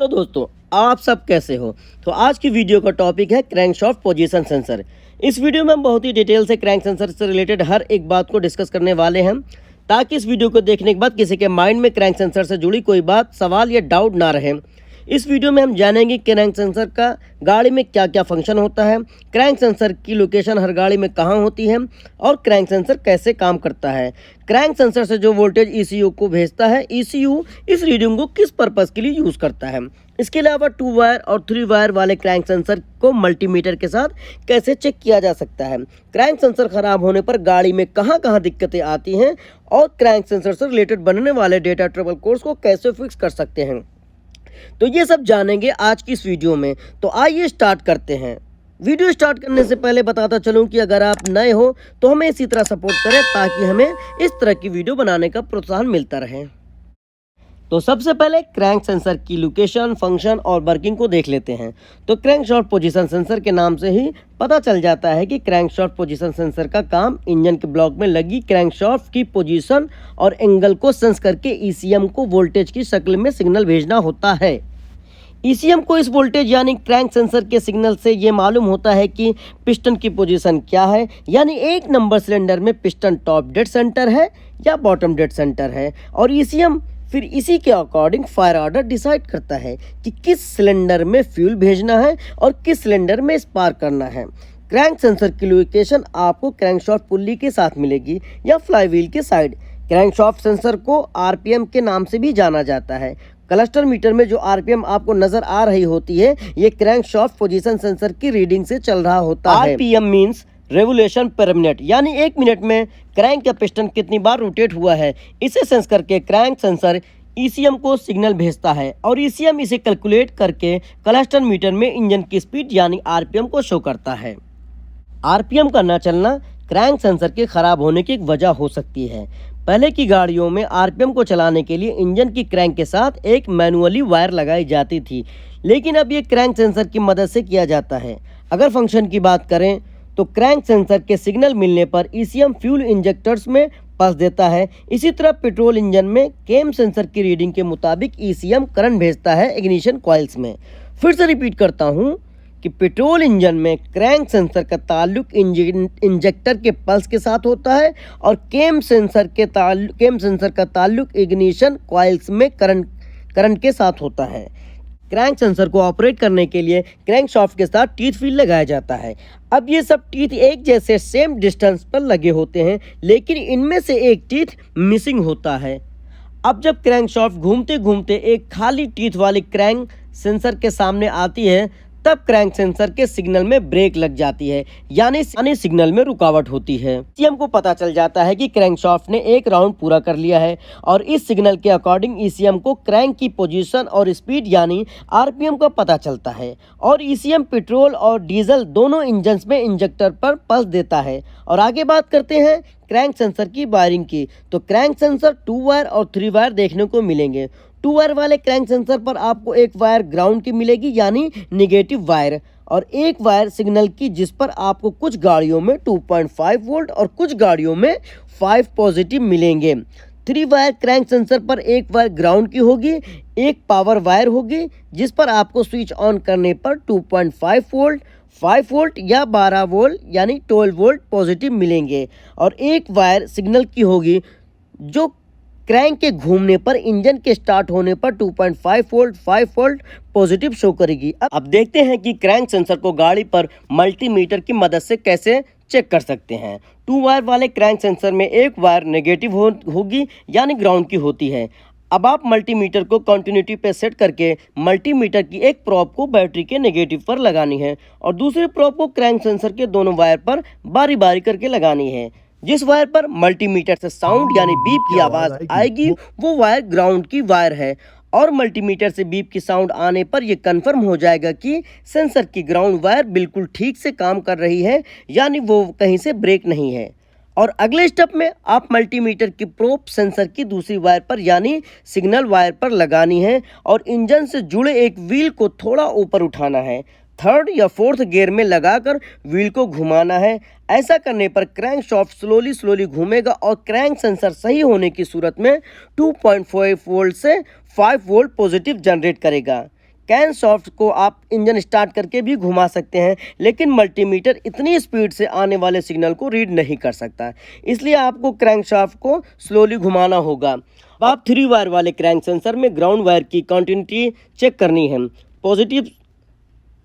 तो दोस्तों, आप सब कैसे हो। तो आज की वीडियो का टॉपिक है क्रैंकशाफ्ट पोजीशन सेंसर। इस वीडियो में हम बहुत ही डिटेल से क्रैंक सेंसर से रिलेटेड हर एक बात को डिस्कस करने वाले हैं, ताकि इस वीडियो को देखने के बाद किसी के माइंड में क्रैंक सेंसर से जुड़ी कोई बात, सवाल या डाउट ना रहे। इस वीडियो में हम जानेंगे क्रैंक सेंसर का गाड़ी में क्या क्या फंक्शन होता है, क्रैंक सेंसर की लोकेशन हर गाड़ी में कहाँ होती है और क्रैंक सेंसर कैसे काम करता है। क्रैंक सेंसर से जो वोल्टेज ECU को भेजता है, ECU इस रीडिंग को किस पर्पज़ के लिए यूज़ करता है। इसके अलावा 2 वायर और 3 वायर वाले क्रैंक सेंसर को मल्टीमीटर के साथ कैसे चेक किया जा सकता है। क्रैंक सेंसर खराब होने पर गाड़ी में कहाँ कहाँ दिक्कतें आती हैं और क्रैंक सेंसर से रिलेटेड बनने वाले डेटा ट्रबल कोड्स को कैसे फिक्स कर सकते हैं। तो ये सब जानेंगे आज की इस वीडियो में। तो आइए स्टार्ट करते हैं। वीडियो स्टार्ट करने से पहले बताता चलूं कि अगर आप नए हो तो हमें इसी तरह सपोर्ट करें, ताकि हमें इस तरह की वीडियो बनाने का प्रोत्साहन मिलता रहे। तो सबसे पहले क्रैंक सेंसर की लोकेशन, फंक्शन और वर्किंग को देख लेते हैं। तो क्रैंकशाफ्ट पोजीशन सेंसर के नाम से ही पता चल जाता है कि क्रैंकशाफ्ट पोजीशन सेंसर का काम इंजन के ब्लॉक में लगी क्रैंकशाफ्ट की पोजीशन और एंगल को सेंस करके ECM को वोल्टेज की शक्ल में सिग्नल भेजना होता है। ECM को इस वोल्टेज यानी क्रैंक सेंसर के सिग्नल से ये मालूम होता है कि पिस्टन की पोजीशन क्या है, यानी 1 नंबर सिलेंडर में पिस्टन टॉप डेड सेंटर है या बॉटम डेड सेंटर है, और ECM फिर इसी के अकॉर्डिंग फायर ऑर्डर डिसाइड करता है कि किस सिलेंडर में फ्यूल भेजना है और किस सिलेंडर में स्पार्क करना है। क्रैंक सेंसर की लोकेशन आपको क्रैंकशाफ्ट पुल्ली के साथ मिलेगी या फ्लाईव्हील के साइड। क्रैंकशाफ्ट सेंसर को RPM के नाम से भी जाना जाता है। क्लस्टर मीटर में जो RPM आपको नजर आ रही होती है, ये क्रैंकशाफ्ट पोजीशन सेंसर की रीडिंग से चल रहा होता है। RPM मीन्स रेवोल्यूशन पर मिनट, यानी 1 मिनट में क्रैंक का पिस्टन कितनी बार रोटेट हुआ है। इसे सेंस करके क्रैंक सेंसर ECM को सिग्नल भेजता है और ECM इसे कैलकुलेट करके क्लस्टर मीटर में इंजन की स्पीड यानी RPM को शो करता है। RPM का न चलना क्रैंक सेंसर के खराब होने की एक वजह हो सकती है। पहले की गाड़ियों में RPM को चलाने के लिए इंजन की क्रैंक के साथ एक मैनुअली वायर लगाई जाती थी, लेकिन अब ये क्रैंक सेंसर की मदद से किया जाता है। अगर फंक्शन की बात करें तो क्रैंक सेंसर के सिग्नल मिलने पर ECM फ्यूल इंजेक्टर्स में पल्स देता है। इसी तरह पेट्रोल इंजन में केम सेंसर की रीडिंग के मुताबिक ECM करंट भेजता है इग्निशन कॉइल्स में। फिर से रिपीट करता हूँ कि पेट्रोल इंजन में क्रैंक सेंसर का ताल्लुक इंजेक्टर के पल्स के साथ होता है और केम सेंसर का ताल्लुक इग्निशन कॉइल्स में करंट के साथ होता है। क्रैंक सेंसर को ऑपरेट करने के लिए क्रैंकशाफ्ट के साथ टीथ व्हील लगाया जाता है। अब ये सब टीथ एक जैसे सेम डिस्टेंस पर लगे होते हैं, लेकिन इनमें से एक टीथ मिसिंग होता है। अब जब क्रैंकशाफ्ट घूमते घूमते एक खाली टीथ वाली क्रैंक सेंसर के सामने आती है, तब क्रैंक सेंसर के सिग्नल में ब्रेक लग जाती है, यानी सिग्नल में रुकावट होती है। ECM को पता चल जाता है कि क्रैंकशाफ्ट ने एक राउंड पूरा कर लिया है और इस सिग्नल के अकॉर्डिंग ECM को क्रैंक की पोजीशन और स्पीड यानी RPM का पता चलता है, और ECM पेट्रोल और डीजल दोनों इंजन्स में इंजेक्टर पर पल्स देता है। और आगे बात करते हैं क्रैंक सेंसर की वायरिंग की। तो क्रैंक सेंसर 2 वायर और 3 वायर देखने को मिलेंगे। 2 वायर वाले क्रैंक सेंसर पर आपको एक वायर ग्राउंड की मिलेगी यानी निगेटिव वायर, और एक वायर सिग्नल की, जिस पर आपको कुछ गाड़ियों में 2.5 वोल्ट और कुछ गाड़ियों में 5 पॉजिटिव मिलेंगे। 3 वायर क्रैंक सेंसर पर एक वायर ग्राउंड की होगी, एक पावर वायर होगी जिस पर आपको स्विच ऑन करने पर 2.5 वोल्ट, 5 वोल्ट या 12 वोल्ट यानी 12 वोल्ट पॉजिटिव मिलेंगे, और एक वायर सिग्नल की होगी जो क्रैंक के घूमने पर इंजन के स्टार्ट होने पर 2.5 वोल्ट, 5 वोल्ट पॉजिटिव शो करेगी। अब देखते हैं कि क्रैंक सेंसर को गाड़ी पर मल्टीमीटर की मदद से कैसे चेक कर सकते हैं। 2 वायर वाले क्रैंक सेंसर में एक वायर नेगेटिव होगी यानी ग्राउंड की होती है। अब आप मल्टीमीटर को कंटिन्यूटी पे सेट करके मल्टीमीटर की एक प्रोब को बैटरी के नेगेटिव पर लगानी है और दूसरे प्रोब को क्रैंक सेंसर के दोनों वायर पर बारी बारी करके लगानी है। जिस वायर पर मल्टीमीटर से साउंड यानी बीप की आवाज आएगी वो वायर ग्राउंड की वायर है, और मल्टीमीटर से बीप की साउंड आने पर यह कंफर्म हो जाएगा कि सेंसर की ग्राउंड वायर बिल्कुल ठीक से काम कर रही है, यानी वो कहीं से ब्रेक नहीं है। और अगले स्टेप में आप मल्टीमीटर की प्रोब सेंसर की दूसरी वायर पर यानी सिग्नल वायर पर लगानी है और इंजन से जुड़े एक व्हील को थोड़ा ऊपर उठाना है। 3rd या 4th गियर में लगाकर व्हील को घुमाना है। ऐसा करने पर क्रैंकशाफ्ट स्लोली घूमेगा और क्रैंक सेंसर सही होने की सूरत में 2.5 वोल्ट से 5 वोल्ट पॉजिटिव जनरेट करेगा। क्रैंकशाफ्ट को आप इंजन स्टार्ट करके भी घुमा सकते हैं, लेकिन मल्टीमीटर इतनी स्पीड से आने वाले सिग्नल को रीड नहीं कर सकता, इसलिए आपको क्रैंकशाफ्ट को स्लोली घुमाना होगा। आप 3 वायर वाले क्रैंक सेंसर में ग्राउंड वायर की कंटिन्यूटी चेक करनी है, पॉजिटिव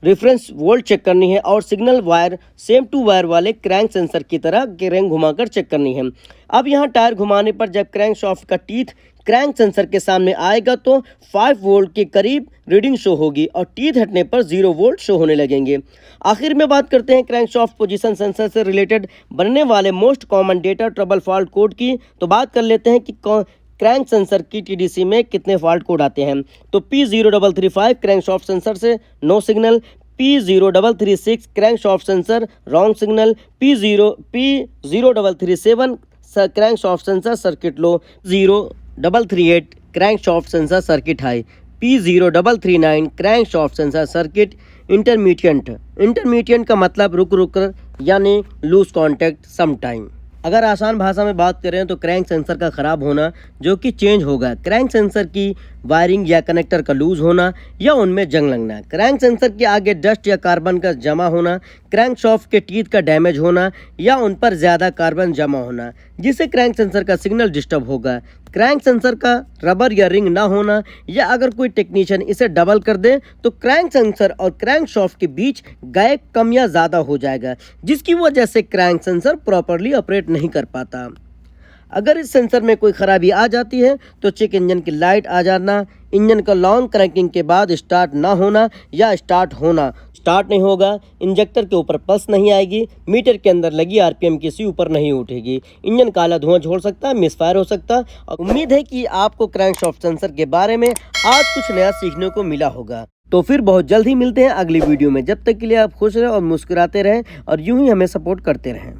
रेफरेंस वोल्ट चेक करनी है और सिग्नल वायर सेम 2 वायर वाले क्रैंक सेंसर की तरह क्रैंक घुमाकर चेक करनी है। अब यहाँ टायर घुमाने पर जब क्रैंक शाफ्ट का टीथ क्रैंक सेंसर के सामने आएगा तो 5 वोल्ट के करीब रीडिंग शो होगी और टीथ हटने पर 0 वोल्ट शो होने लगेंगे। आखिर में बात करते हैं क्रैंक शाफ्ट पोजीशन सेंसर से रिलेटेड बनने वाले most common data trouble fault code की। तो बात कर लेते हैं कि क्रैंक सेंसर की टीडीसी में कितने फॉल्ट कोड आते हैं। तो P0335 क्रैंक शाफ्ट सेंसर से no signal, P0336 crank shaft sensor wrong signal, P0337 crank shaft sensor circuit low, 0338 crank shaft sensor circuit high, P0339 crank shaft sensor circuit intermediate का मतलब रुक कर यानी loose contact some time. अगर आसान भाषा में बात करें तो क्रैंक सेंसर का ख़राब होना जो कि चेंज होगा, क्रैंक सेंसर की वायरिंग या कनेक्टर का लूज होना या उनमें जंग लगना, क्रैंक सेंसर के आगे डस्ट या कार्बन का जमा होना, क्रैंक शाफ्ट के टीथ का डैमेज होना या उन पर ज़्यादा कार्बन जमा होना जिससे क्रैंक सेंसर का सिग्नल डिस्टर्ब होगा, क्रैंक सेंसर का रबर या रिंग ना होना या अगर कोई टेक्नीशियन इसे डबल कर दे तो क्रैंक सेंसर और क्रैंक शाफ्ट के बीच गैप कम या ज़्यादा हो जाएगा जिसकी वजह से क्रैंक सेंसर प्रॉपरली ऑपरेट नहीं कर पाता। अगर इस सेंसर में कोई खराबी आ जाती है तो चेक इंजन की लाइट आ जाना, इंजन का लॉन्ग क्रैंकिंग के बाद स्टार्ट ना होना या स्टार्ट होना, स्टार्ट नहीं होगा, इंजेक्टर के ऊपर पल्स नहीं आएगी, मीटर के अंदर लगी आरपीएम किसी ऊपर नहीं उठेगी, इंजन काला धुआं छोड़ सकता है, मिसफायर हो सकता। और उम्मीद है कि आपको क्रैंक शाफ्ट सेंसर के बारे में आज कुछ नया सीखने को मिला होगा। तो फिर बहुत जल्द ही मिलते हैं अगली वीडियो में। जब तक के लिए आप खुश रहें और मुस्कुराते रहें और यूं ही हमें सपोर्ट करते रहें।